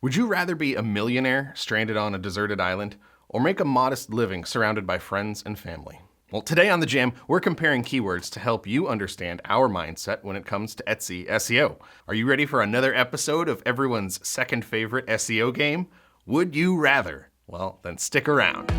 Would you rather be a millionaire stranded on a deserted island or make a modest living surrounded by friends and family? Well, today on The Jam, we're comparing keywords to help you understand our mindset when it comes to Etsy SEO. Are you ready for another episode of everyone's second favorite SEO game? Would you rather? Well, then stick around.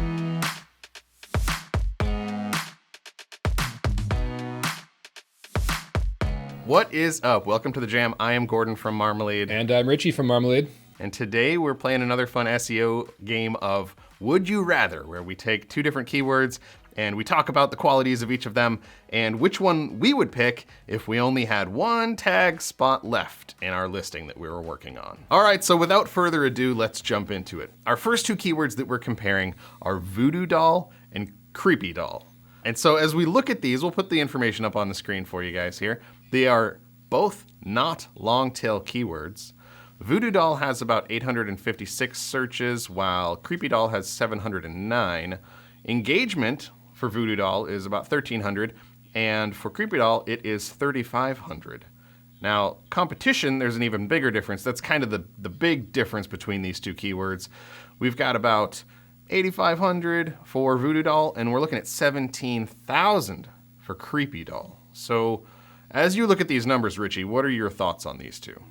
What is up? Welcome to The Jam. I am Gordon from Marmalead. And I'm Richie from Marmalead. And today we're playing another fun SEO game of Would You Rather, where we take two different keywords and we talk about the qualities of each of them and which one we would pick if we only had one tag spot left in our listing that we were working on. All right, so without further ado, let's jump into it. Our first two keywords that we're comparing are Voodoo doll and creepy doll. And so as we look at these, we'll put the information up on the screen for you guys here. They are both not long tail keywords. Voodoo doll has about 856 searches, while creepy doll has 709. Engagement for Voodoo doll is about 1,300, and for creepy doll, it is 3,500. Now, competition, there's an even bigger difference. That's kind of the big difference between these two keywords. We've got about 8,500 for Voodoo doll, and we're looking at 17,000 for creepy doll. So, as you look at these numbers, Richie, what are your thoughts on these two?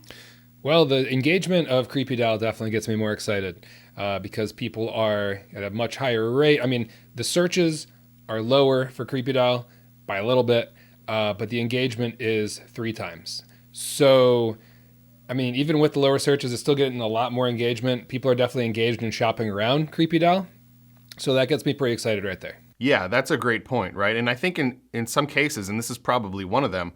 Well, the engagement of creepy doll definitely gets me more excited because people are at a much higher rate. I mean, the searches are lower for creepy doll by a little bit, but the engagement is 3 times. So, I mean, even with the lower searches, it's still getting a lot more engagement. People are definitely engaged in shopping around creepy doll. So that gets me pretty excited right there. Yeah, that's a great point, right? And I think in some cases, and this is probably one of them,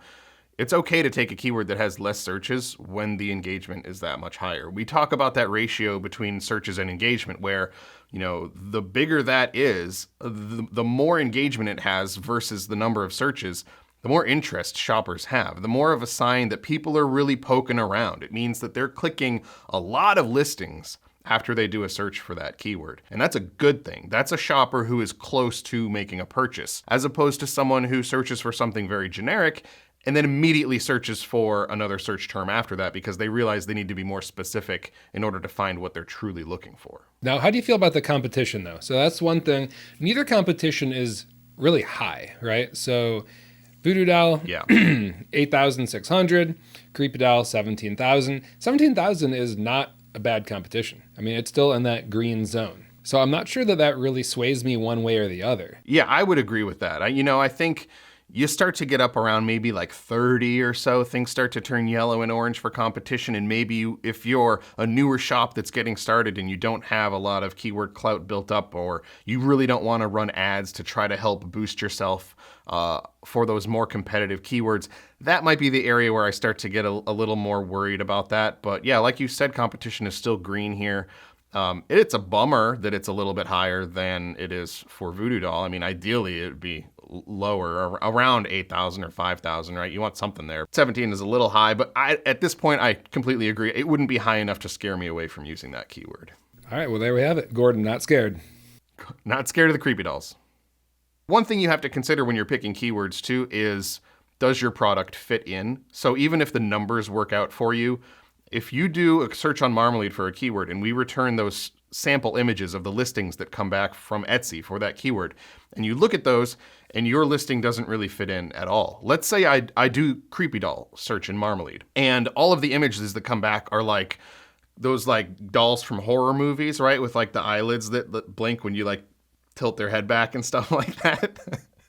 it's okay to take a keyword that has less searches when the engagement is that much higher. We talk about that ratio between searches and engagement where, you know, the bigger that is, the more engagement it has versus the number of searches, the more interest shoppers have, the more of a sign that people are really poking around. It means that they're clicking a lot of listings after they do a search for that keyword. And that's a good thing. That's a shopper who is close to making a purchase, as opposed to someone who searches for something very generic and then immediately searches for another search term after that because they realize they need to be more specific in order to find what they're truly looking for. Now, how do you feel about the competition though? So that's one thing. Neither competition is really high, right? So Voodoo doll, yeah. 8,600, creepy doll, 17,000. 17,000 is not a bad competition. I mean, it's still in that green zone. So I'm not sure that really sways me one way or the other. Yeah, I would agree with that. I think you start to get up around maybe like 30 or so, things start to turn yellow and orange for competition. And maybe if you're a newer shop that's getting started and you don't have a lot of keyword clout built up, or you really don't want to run ads to try to help boost yourself for those more competitive keywords, that might be the area where I start to get a little more worried about that. But yeah, like you said, competition is still green here. It's a bummer that it's a little bit higher than it is for Voodoo doll. I mean, ideally it would be lower, around 8,000 or 5,000, right? You want something there. 17 is a little high, but at this point, I completely agree. It wouldn't be high enough to scare me away from using that keyword. All right, well, there we have it. Gordon, not scared. Not scared of the creepy dolls. One thing you have to consider when you're picking keywords too is, does your product fit in? So even if the numbers work out for you, if you do a search on Marmalead for a keyword and we return those sample images of the listings that come back from Etsy for that keyword, and you look at those and your listing doesn't really fit in at all. Let's say I do creepy doll search in Marmalead and all of the images that come back are like those like dolls from horror movies, right? With like the eyelids that blink when you like tilt their head back and stuff like that.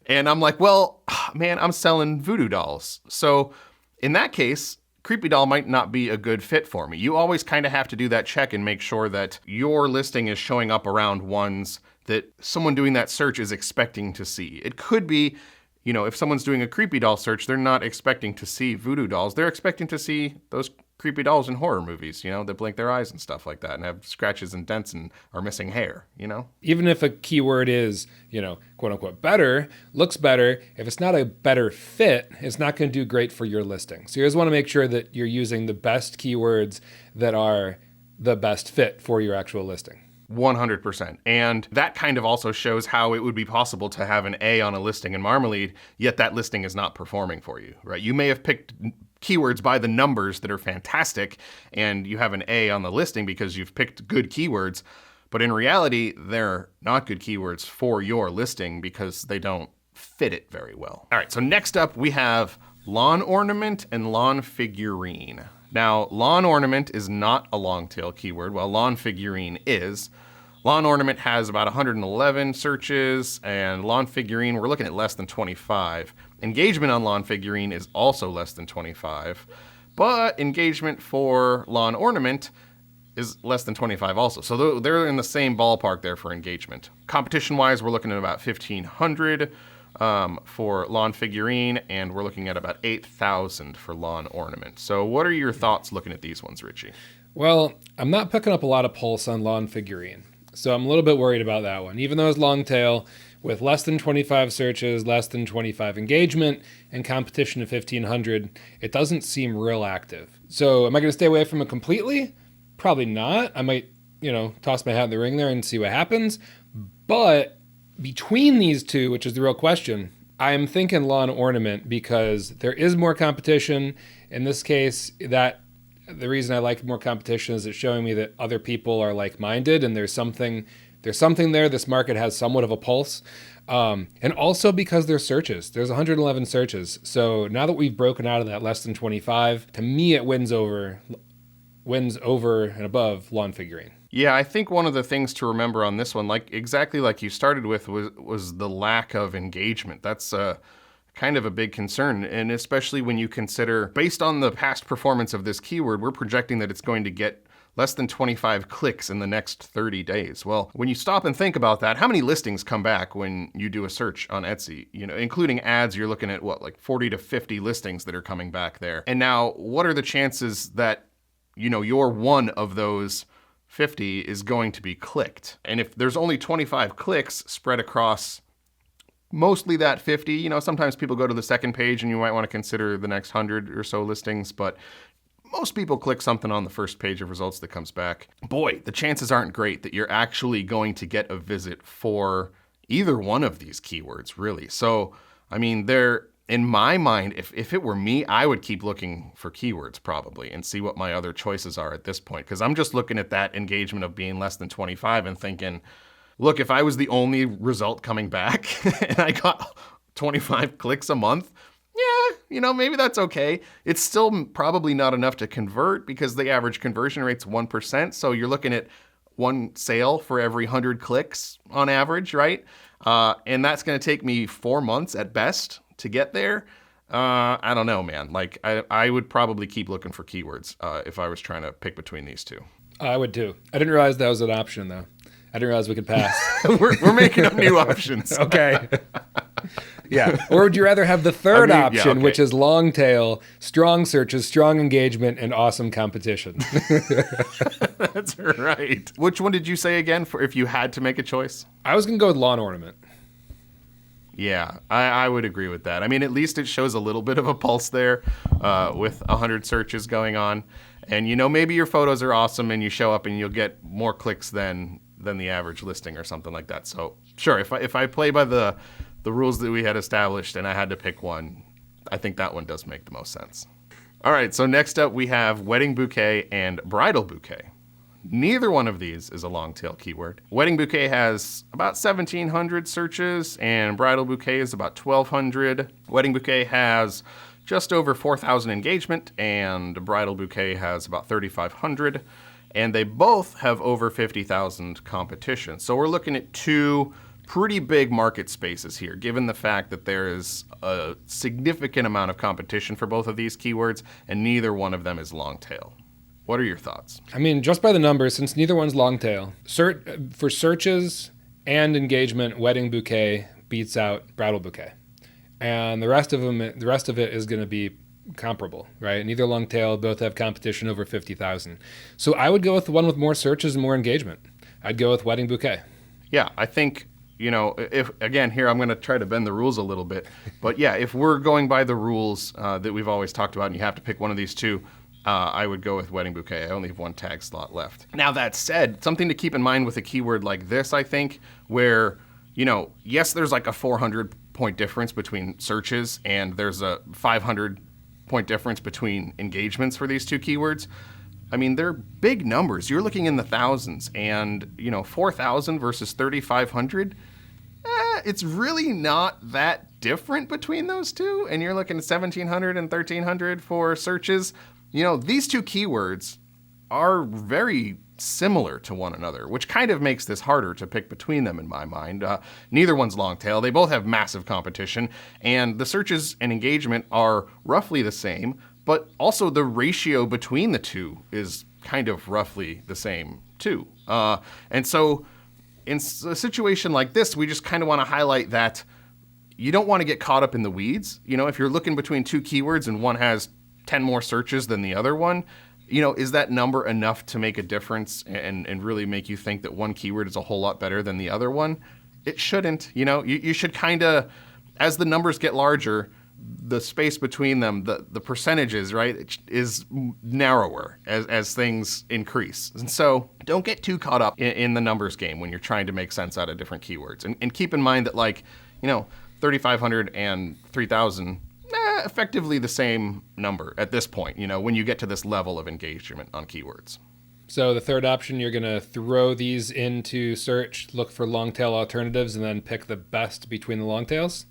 And I'm like, well, man, I'm selling Voodoo dolls. So in that case, creepy doll might not be a good fit for me. You always kind of have to do that check and make sure that your listing is showing up around ones that someone doing that search is expecting to see. It could be, you know, if someone's doing a creepy doll search, they're not expecting to see Voodoo dolls. They're expecting to see those creepy dolls in horror movies, you know, that blink their eyes and stuff like that and have scratches and dents and are missing hair, you know? Even if a keyword is, you know, quote unquote better, looks better, if it's not a better fit, it's not going to do great for your listing. So you just want to make sure that you're using the best keywords that are the best fit for your actual listing. 100%. And that kind of also shows how it would be possible to have an A on a listing in Marmalead, yet that listing is not performing for you, right? You may have picked keywords by the numbers that are fantastic, and you have an A on the listing because you've picked good keywords. But in reality, they're not good keywords for your listing because they don't fit it very well. All right, so next up we have lawn ornament and lawn figurine. Now, lawn ornament is not a long tail keyword, while lawn figurine is. Lawn ornament has about 111 searches, and lawn figurine, we're looking at less than 25. Engagement on lawn figurine is also less than 25, but engagement for lawn ornament is less than 25 also. So they're in the same ballpark there for engagement. Competition-wise, we're looking at about 1,500 for lawn figurine, and we're looking at about 8,000 for lawn ornament. So what are your thoughts looking at these ones, Richie? Well, I'm not picking up a lot of pulse on lawn figurine, so I'm a little bit worried about that one. Even though it's long tail, with less than 25 searches, less than 25 engagement, and competition of 1,500, it doesn't seem real active. So am I going to stay away from it completely? Probably not. I might, toss my hat in the ring there and see what happens. But between these two, which is the real question, I'm thinking lawn ornament because there is more competition. In this case, that the reason I like more competition is it's showing me that other people are like-minded and there's something there. This market has somewhat of a pulse. And also because there's searches. There's 111 searches. So now that we've broken out of that less than 25, to me it wins over and above lawn figurine. Yeah, I think one of the things to remember on this one, exactly like you started with, was the lack of engagement. That's kind of a big concern, and especially when you consider, based on the past performance of this keyword, we're projecting that it's going to get less than 25 clicks in the next 30 days. Well, when you stop and think about that, how many listings come back when you do a search on Etsy? Including ads, you're looking at 40 to 50 listings that are coming back there. And now, what are the chances that, you're one of those 50 is going to be clicked? And if there's only 25 clicks spread across mostly that 50, sometimes people go to the second page and you might want to consider the next 100 or so listings, but most people click something on the first page of results that comes back. Boy, the chances aren't great that you're actually going to get a visit for either one of these keywords, really. So, in my mind, if it were me, I would keep looking for keywords probably and see what my other choices are at this point. Because I'm just looking at that engagement of being less than 25 and thinking, look, if I was the only result coming back and I got 25 clicks a month, yeah, maybe that's okay. It's still probably not enough to convert because the average conversion rate's 1%. So you're looking at one sale for every 100 clicks on average, right? And that's going to take me 4 months at best to get there. I don't know, man. I would probably keep looking for keywords if I was trying to pick between these two. I would too. I didn't realize that was an option, though. I didn't realize we could pass. we're making up new options. Okay. Yeah. Or would you rather have the third option, which is long tail, strong searches, strong engagement, and awesome competition? That's right. Which one did you say again for if you had to make a choice? I was going to go with lawn ornament. Yeah, I would agree with that. At least it shows a little bit of a pulse there with 100 searches going on. And, maybe your photos are awesome and you show up and you'll get more clicks than the average listing or something like that. So, sure, if I play by the rules that we had established and I had to pick one, I think that one does make the most sense. All right, so next up we have wedding bouquet and bridal bouquet. Neither one of these is a long tail keyword. Wedding bouquet has about 1,700 searches and bridal bouquet is about 1,200. Wedding bouquet has just over 4,000 engagement and bridal bouquet has about 3,500. And they both have over 50,000 competition. So we're looking at two pretty big market spaces here, given the fact that there is a significant amount of competition for both of these keywords and neither one of them is long tail. What are your thoughts? Just by the numbers, since neither one's long tail, for searches and engagement, wedding bouquet beats out bridal bouquet. And the rest of it is going to be comparable, right? Neither long tail, both have competition over 50,000. So I would go with the one with more searches and more engagement. I'd go with wedding bouquet. Yeah, I think, if again, here I'm going to try to bend the rules a little bit. But yeah, if we're going by the rules that we've always talked about and you have to pick one of these two, I would go with wedding bouquet. I only have one tag slot left. Now that said, something to keep in mind with a keyword like this, I think, where, yes, there's like a 400 point difference between searches and there's a 500 point difference between engagements for these two keywords, I mean, they're big numbers. You're looking in the thousands, and 4,000 versus 3,500. It's really not that different between those two. And you're looking at 1,700 and 1,300 for searches. These two keywords are very similar to one another, which kind of makes this harder to pick between them in my mind. Neither one's long tail. They both have massive competition, and the searches and engagement are roughly the same, but also the ratio between the two is kind of roughly the same too. And so in a situation like this, we just kind of want to highlight that you don't want to get caught up in the weeds. If you're looking between two keywords and one has 10 more searches than the other one, is that number enough to make a difference and really make you think that one keyword is a whole lot better than the other one? It shouldn't. You should kind of, as the numbers get larger, the space between them, the percentages, right, is narrower as things increase. And so don't get too caught up in the numbers game when you're trying to make sense out of different keywords. And keep in mind that 3,500 and 3,000, effectively the same number at this point, when you get to this level of engagement on keywords. So the third option, you're going to throw these into search, look for long tail alternatives, and then pick the best between the long tails?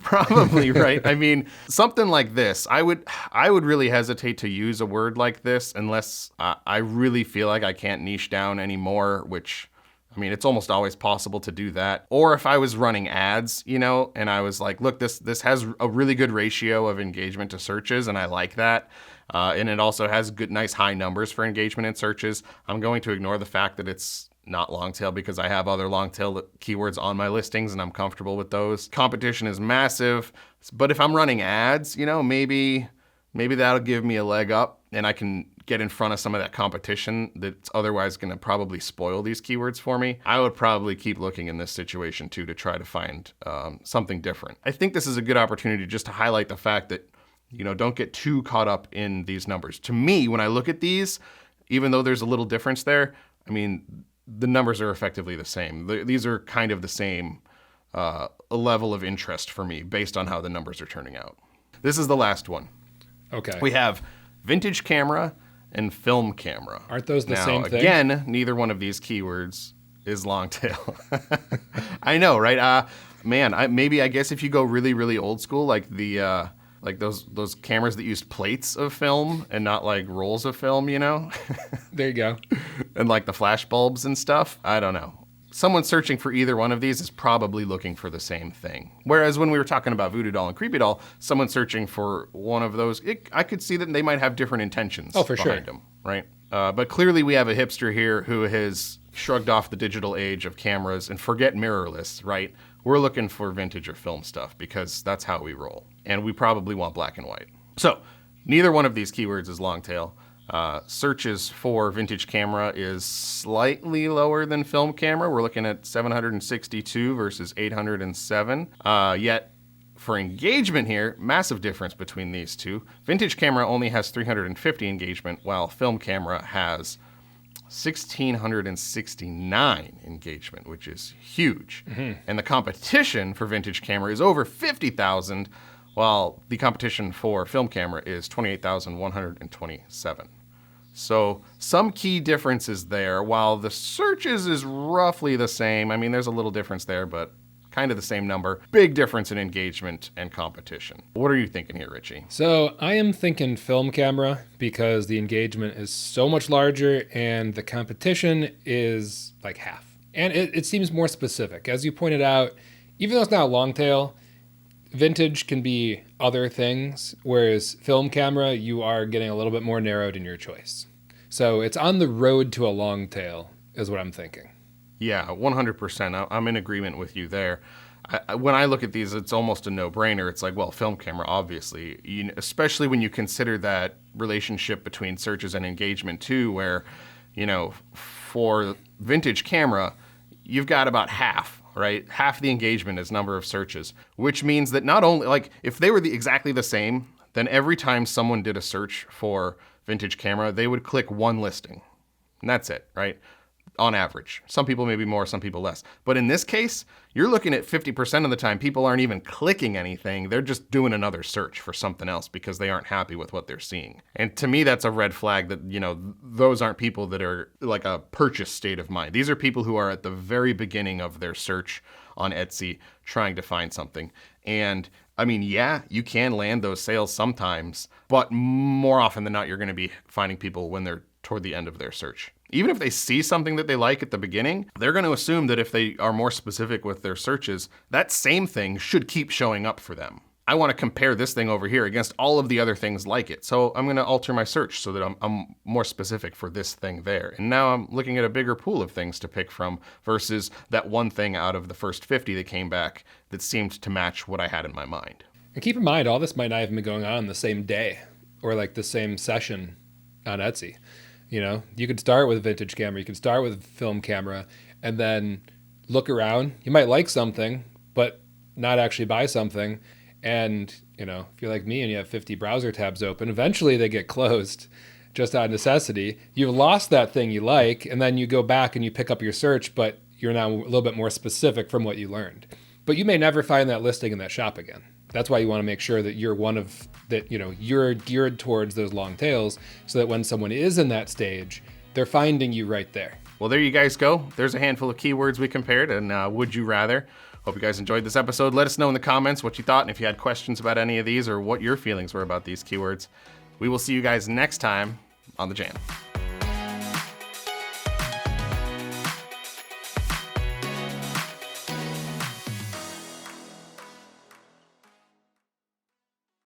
Probably, right? I mean, something like this, I would really hesitate to use a word like this unless I really feel like I can't niche down anymore, which, I mean, it's almost always possible to do that. Or if I was running ads, and I was like, look, this has a really good ratio of engagement to searches, and I like that. And it also has nice high numbers for engagement in searches. I'm going to ignore the fact that it's not long tail because I have other long tail keywords on my listings and I'm comfortable with those. Competition is massive, but if I'm running ads, maybe that'll give me a leg up and I can get in front of some of that competition that's otherwise going to probably spoil these keywords for me. I would probably keep looking in this situation too to try to find something different. I think this is a good opportunity just to highlight the fact that, don't get too caught up in these numbers. To me, when I look at these, even though there's a little difference there, I mean, the numbers are effectively the same. These are kind of the same level of interest for me based on how the numbers are turning out. This is the last one. Okay. We have vintage camera and film camera. Aren't those the same thing? Again, neither one of these keywords is long tail. I know, right? I guess if you go really, really old school, like the like those cameras that used plates of film and not like rolls of film, There you go. And like the flash bulbs and stuff. I don't know. Someone searching for either one of these is probably looking for the same thing. Whereas when we were talking about Voodoo Doll and Creepy Doll, someone searching for one of those, I could see that they might have different intentions behind them, right? But clearly we have a hipster here who has shrugged off the digital age of cameras and forget mirrorless, right? We're looking for vintage or film stuff because that's how we roll. And we probably want black and white. So neither one of these keywords is long tail. Searches for vintage camera is slightly lower than film camera. We're looking at 762 versus 807. Yet for engagement here, massive difference between these two. Vintage camera only has 350 engagement, while film camera has 1,669 engagement, which is huge. Mm-hmm. And the competition for vintage camera is over 50,000, while the competition for film camera is 28,127. So some key differences there, while the searches is roughly the same. I mean, there's a little difference there, but kind of the same number. Big difference in engagement and competition. What are you thinking here, Richie? So I am thinking film camera because the engagement is so much larger and the competition is like half. And it seems more specific. As you pointed out, even though it's not long tail, vintage can be other things, whereas film camera, you are getting a little bit more narrowed in your choice. So it's on the road to a long tail is what I'm thinking. Yeah, 100%. I'm in agreement with you there. When I look at these, it's almost a no-brainer. It's like, well, film camera, obviously, especially when you consider that relationship between searches and engagement too, where, for vintage camera, you've got about half, right? Half the engagement is number of searches, which means that not only, like, if they were exactly the same, then every time someone did a search for vintage camera, they would click one listing, and that's it, right? on average. Some people maybe more, some people less. But in this case, you're looking at 50% of the time, people aren't even clicking anything. They're just doing another search for something else because they aren't happy with what they're seeing. And to me, that's a red flag that, those aren't people that are like a purchase state of mind. These are people who are at the very beginning of their search on Etsy trying to find something. And I mean, yeah, you can land those sales sometimes, but more often than not, you're going to be finding people when they're toward the end of their search. Even if they see something that they like at the beginning, they're going to assume that if they are more specific with their searches, that same thing should keep showing up for them. I want to compare this thing over here against all of the other things like it. So I'm going to alter my search so that I'm more specific for this thing there. And now I'm looking at a bigger pool of things to pick from versus that one thing out of the first 50 that came back that seemed to match what I had in my mind. And keep in mind, all this might not even be going on the same day or like the same session on Etsy. You could start with a vintage camera, you could start with a film camera, and then look around. You might like something, but not actually buy something. And, if you're like me and you have 50 browser tabs open, eventually they get closed just out of necessity. You've lost that thing you like, and then you go back and you pick up your search, but you're now a little bit more specific from what you learned. But you may never find that listing in that shop again. That's why you want to make sure that you're you're geared towards those long tails so that when someone is in that stage, they're finding you right there. Well, there you guys go. There's a handful of keywords we compared and would you rather. Hope you guys enjoyed this episode. Let us know in the comments what you thought and if you had questions about any of these or what your feelings were about these keywords. We will see you guys next time on the channel.